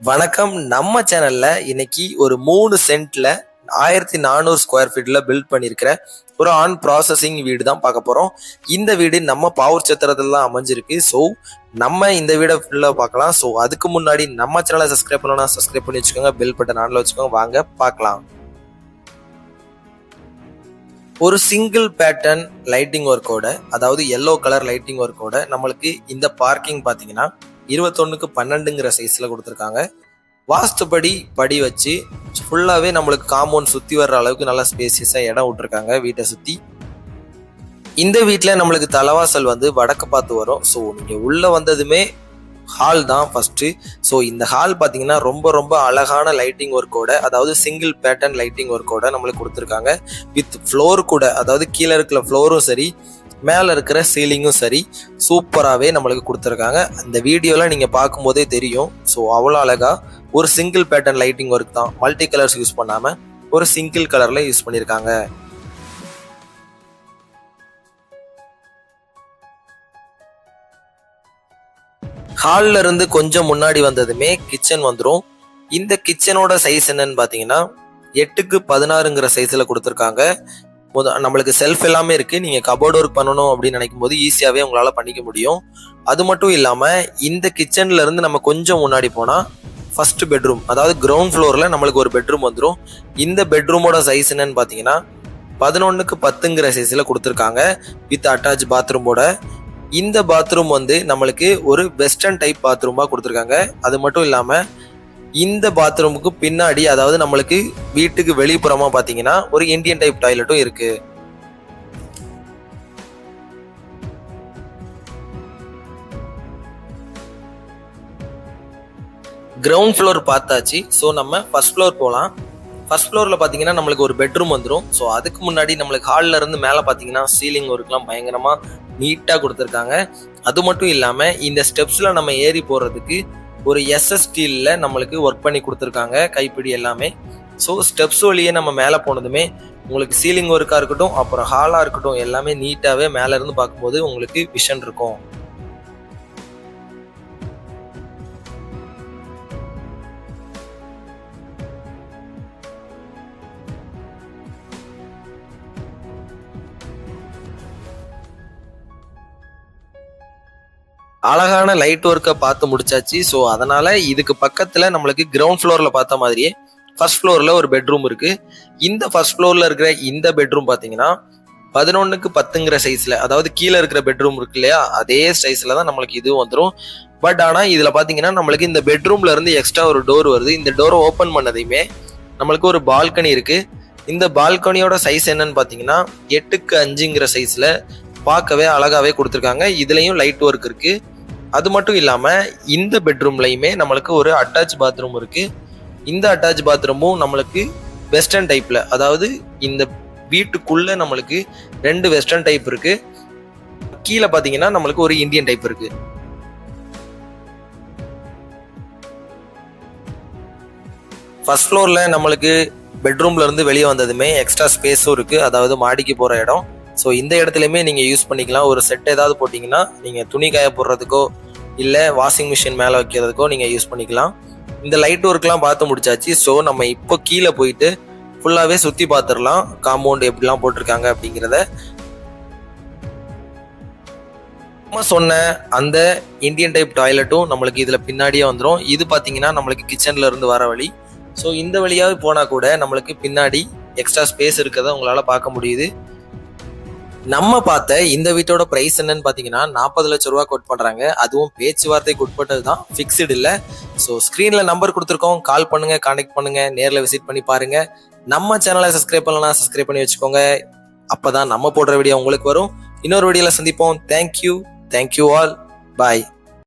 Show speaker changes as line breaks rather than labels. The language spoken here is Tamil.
வணக்கம். நம்ம சேனல்ல இன்னைக்கு ஒரு 3 சென்ட்ல 1400 ஸ்கொயர் ஃபீட்ல பில்ட் பண்ணியிருக்கிற ஒரு ஆன் ப்ராசஸிங் வீடு தான் பார்க்க போறோம். இந்த வீடு நம்ம பாவூர் சத்திரத்துல தான் அமைஞ்சிருக்கு. ஸோ நம்ம இந்த வீடை ஃபுல்லாக பார்க்கலாம். ஸோ அதுக்கு முன்னாடி நம்ம சேனலை சப்ஸ்கிரைப் பண்ணணும்னா சப்ஸ்கிரைப் பண்ணி வச்சுக்கோங்க, பெல் பட்டன் ஆன்ல வச்சுக்கோங்க. வாங்க பார்க்கலாம். ஒரு சிங்கிள் பேட்டர்ன் லைட்டிங் ஒர்க்கோட, அதாவது எல்லோ கலர் லைட்டிங் ஒர்க்கோட நம்மளுக்கு இந்த பார்க்கிங் பார்த்தீங்கன்னா 21க்கு 12ங்கிற சைஸில் கொடுத்துருக்காங்க. வாஸ்துபடி படி வச்சு ஃபுல்லாகவே நம்மளுக்கு காம்பவுண்ட் சுற்றி வர்ற அளவுக்கு நல்லா ஸ்பேசியஸாக இடம் விட்டுருக்காங்க வீட்டை சுற்றி. இந்த வீட்டில் நம்மளுக்கு தலைவாசல் வந்து வடக்கு பார்த்து வரும். ஸோ நீங்கள் உள்ளே வந்ததுமே ஹால் தான் ஃபஸ்ட்டு. ஸோ இந்த ஹால் பார்த்தீங்கன்னா ரொம்ப ரொம்ப அழகான லைட்டிங் ஒர்க்கோட, அதாவது சிங்கிள் பேட்டர்ன் லைட்டிங் ஒர்க்கோட நம்மளுக்கு கொடுத்துருக்காங்க. வித் ஃப்ளோர் கூட, அதாவது கீழே இருக்கிற ஃப்ளோரும் சரி மேலே இருக்கிற சீலிங்கும் சரி சூப்பராகவே நம்மளுக்கு கொடுத்துருக்காங்க. அந்த வீடியோவில் நீங்கள் பார்க்கும்போதே தெரியும். ஸோ அவ்வளோ அழகாக ஒரு சிங்கிள் பேட்டர்ன் லைட்டிங் ஒர்க் தான், மல்டி கலர்ஸ் யூஸ் பண்ணாமல் ஒரு சிங்கிள் கலரில் யூஸ் பண்ணியிருக்காங்க. ஹாலில் இருந்து கொஞ்சம் முன்னாடி வந்ததுமே கிச்சன் வந்துடும். இந்த கிச்சனோட சைஸ் என்னன்னு பார்த்தீங்கன்னா 8க்கு 16ங்கிற சைஸில் கொடுத்துருக்காங்க. நம்மளுக்கு செல்ஃப் எல்லாமே இருக்குது. நீங்கள் கபோர்ட் ஒர்க் பண்ணணும் அப்படின்னு நினைக்கும் போது ஈஸியாகவே உங்களால் பண்ணிக்க முடியும். அது மட்டும் இல்லாமல் இந்த கிச்சனில் இருந்து நம்ம கொஞ்சம் முன்னாடி போனால் ஃபர்ஸ்ட் பெட்ரூம், அதாவது கிரவுண்ட் ஃப்ளோரில் நம்மளுக்கு ஒரு பெட்ரூம் வந்துடும். இந்த பெட்ரூமோட சைஸ் என்னன்னு பார்த்தீங்கன்னா 11க்கு 10ங்கிற சைஸில் கொடுத்துருக்காங்க வித் அட்டாச் பாத்ரூமோட. இந்த பாத்ரூம் வந்து நம்மளுக்கு ஒரு வெஸ்டர்ன் டைப் பாத்ரூமாக கொடுத்துருக்காங்க. அது மட்டும் இல்லாமல் இந்த பாத்ரூமுக்கு பின்னாடி, அதாவது நம்மளுக்கு வீட்டுக்கு வெளிப்புறமா பார்த்தீங்கன்னா ஒரு இந்தியன் டைப் டாய்லெட்டும் இருக்கு. கிரவுண்ட் ஃப்ளோர் பார்த்தாச்சு. ஸோ நம்ம ஃபர்ஸ்ட் ஃப்ளோர் போகலாம். ஃபர்ஸ்ட் ஃப்ளோரில் பார்த்தீங்கன்னா நம்மளுக்கு ஒரு பெட்ரூம் வந்துடும். ஸோ அதுக்கு முன்னாடி நம்மளுக்கு ஹாலில் இருந்து மேலே பார்த்தீங்கன்னா சீலிங் ஒர்க்லாம் பயங்கரமாக நீட்டாக கொடுத்துருக்காங்க. அது மட்டும் இல்லாமல் இந்த ஸ்டெப்ஸில் நம்ம ஏறி போகிறதுக்கு ஒரு எஸ்எஸ் ஸ்டீலில் நம்மளுக்கு ஒர்க் பண்ணி கொடுத்துருக்காங்க, கைப்பிடி எல்லாமே. ஸோ ஸ்டெப்ஸ் வழியே நம்ம மேலே போனதுமே உங்களுக்கு சீலிங் ஒர்க்காக இருக்கட்டும், அப்புறம் ஹாலாக இருக்கட்டும், எல்லாமே நீட்டாகவே மேலே இருந்து பார்க்கும்போது உங்களுக்கு விஷன் இருக்கும். அழகான லைட் ஒர்க்கை பார்த்து முடிச்சாச்சு. ஸோ அதனால இதுக்கு பக்கத்தில் நம்மளுக்கு கிரவுண்ட் ஃப்ளோரில் பார்த்த மாதிரியே ஃபர்ஸ்ட் ஃப்ளோரில் ஒரு பெட்ரூம் இருக்கு. இந்த ஃபர்ஸ்ட் ஃப்ளோரில் இருக்கிற இந்த பெட்ரூம் பார்த்தீங்கன்னா 11க்கு 10ங்கிற சைஸில், அதாவது கீழே இருக்கிற பெட்ரூம் இருக்கு இல்லையா, அதே சைஸில் தான் நம்மளுக்கு இதுவும் வந்துடும். பட் ஆனால் இதில் பார்த்தீங்கன்னா நம்மளுக்கு இந்த பெட்ரூம்ல இருந்து எக்ஸ்ட்ரா ஒரு டோர் வருது. இந்த டோரை ஓப்பன் பண்ணதையுமே நம்மளுக்கு ஒரு பால்கனி இருக்கு. இந்த பால்கனியோட சைஸ் என்னன்னு பார்த்தீங்கன்னா 8க்கு 5ங்கிற சைஸில் பார்க்கவே அழகாவே கொடுத்துருக்காங்க. இதுலேயும் லைட் ஒர்க் இருக்கு. அது மட்டும் இல்லாமல் இந்த பெட்ரூம்லையுமே நம்மளுக்கு ஒரு அட்டாச் பாத்ரூம் இருக்கு. இந்த அட்டாச் பாத்ரூமும் நம்மளுக்கு வெஸ்டர்ன் டைப்ல, அதாவது இந்த வீட்டுக்குள்ள நம்மளுக்கு 2 வெஸ்டர்ன் டைப் இருக்கு. கீழே பார்த்தீங்கன்னா நம்மளுக்கு ஒரு இந்தியன் டைப் இருக்கு. ஃபர்ஸ்ட் ஃப்ளோர்ல நம்மளுக்கு பெட்ரூம்ல இருந்து வெளியே வந்ததுமே எக்ஸ்ட்ரா ஸ்பேஸும் இருக்கு, அதாவது மாடிக்கு போற இடம். ஸோ இந்த இடத்துலையுமே நீங்கள் யூஸ் பண்ணிக்கலாம். ஒரு செட் ஏதாவது போட்டிங்கன்னா நீங்கள் துணி காய போடுறதுக்கோ இல்லை வாஷிங் மிஷின் மேலே வைக்கிறதுக்கோ நீங்கள் யூஸ் பண்ணிக்கலாம். இந்த லைட் ஒர்க்லாம் பார்த்து முடிச்சாச்சு. ஸோ நம்ம இப்போ கீழே போயிட்டு ஃபுல்லாகவே சுற்றி பார்த்துடலாம் காம்பவுண்ட் எப்படிலாம் போட்டிருக்காங்க அப்படிங்கிறத. நம்ம சொன்ன அந்த இந்தியன் டைப் டாய்லெட்டும் நம்மளுக்கு இதில் பின்னாடியே வந்துடும். இது பார்த்தீங்கன்னா நம்மளுக்கு கிச்சன்ல இருந்து வர வழி. ஸோ இந்த வழியாக போனால் கூட நம்மளுக்கு பின்னாடி எக்ஸ்ட்ரா ஸ்பேஸ் இருக்கிறத உங்களால் பார்க்க முடியுது. நம்ம பார்த்த இந்த வீட்டோட பிரைஸ் என்னன்னு பார்த்தீங்கன்னா 40 லட்சம் ரூபா கோட் பண்ணுறாங்க. அதுவும் பேச்சுவார்த்தைக்கு உட்பட்டது தான், ஃபிக்ஸ்டு இல்லை. ஸோ ஸ்க்ரீனில் நம்பர் கொடுத்துருக்கோம், கால் பண்ணுங்க, கான்டாக்ட் பண்ணுங்க, நேரில் விசிட் பண்ணி பாருங்க. நம்ம சேனலை சப்ஸ்கிரைப் பண்ணலாம், சப்ஸ்கிரைப் பண்ணி வச்சுக்கோங்க. அப்போ தான் நம்ம போடுற வீடியோ உங்களுக்கு வரும். இன்னொரு வீடியோவில் சந்திப்போம். தேங்க்யூ ஆல், பாய்.